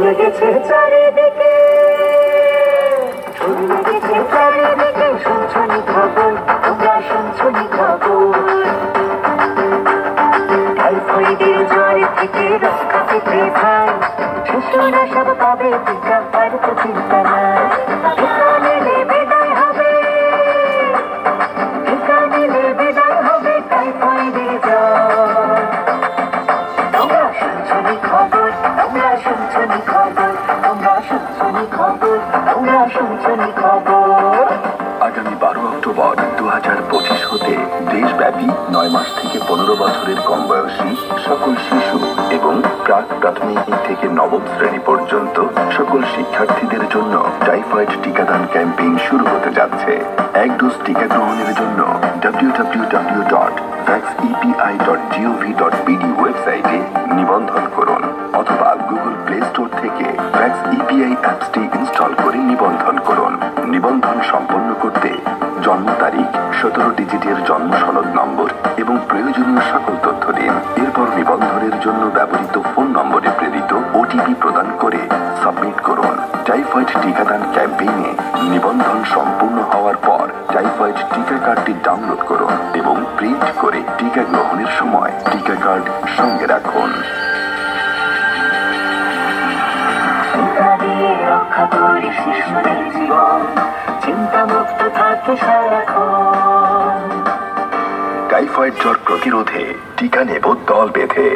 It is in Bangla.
লেগেছে চারিদিকে, ছড়িয়ে গেছে চারিদিকে, শুনছনি খবর, তোমরা শুনছনি খবর। টাইফয়েডের জ্বর থেকে রক্ষা পেতে চাই, শিশুরা সব পাবে টিকা, আর তো চিন্তা নাই। টিকা নিলে বিদায় হবে, টিকা নিলে বিদায় হবে টাইফয়েডের জ্বর। তোমরা শুনছনি খবর, তোমরা শুনছনি খবর, তোমরা শুনছনি খবর, তোমরা শুনছনি খবর। আগামী 12 অক্টোবর 2025 হতে দেশব্যাপী 9 মাস থেকে 15 বছরের কম বয়সী সকল শিশু এবং প্রাক প্রাথমিক থেকে নবম শ্রেণী পর্যন্ত সকল শিক্ষার্থীদের জন্য টাইফয়েড টিকাদান ক্যাম্পেইন শুরু হতে যাচ্ছে। এক ডোজ টিকা গ্রহণের জন্য www.vaxepi.gov.bd ওয়েবসাইটে নিবন্ধন করুন অথবা গুগল প্লে স্টোর থেকে ভ্যাক্স ইপিআই অ্যাপসটি ইনস্টল করে নিবন্ধন করুন। নিবন্ধন সম্পন্ন করতে জন্ম তারিখ, 17 ডিজিটের জন্ম সনদ নম্বর এবং প্রয়োজনীয় সকল তথ্য দিন। এরপর নিবন্ধনের জন্য ব্যবহৃত ফোন নম্বরে প্রেরিত ওটিপি প্রদান করে সাবমিট করুন। টাইফয়েড টিকাদান ক্যাম্পেইনে নিবন্ধন সম্পূর্ণ হওয়ার পর টাইফয়েড টিকা কার্ডটি ডাউনলোড করুন এবং প্রিন্ট করে টিকা গ্রহণের সময় টিকা কার্ড সঙ্গে রাখুন। টিকা দিয়ে রক্ষা করি শিশুদের জীবন, চিন্তামুক্ত থাকে সারাক্ষণ। টাইফয়েড জ্বর প্রতিরোধে টিকা নেব দল বেঁধে।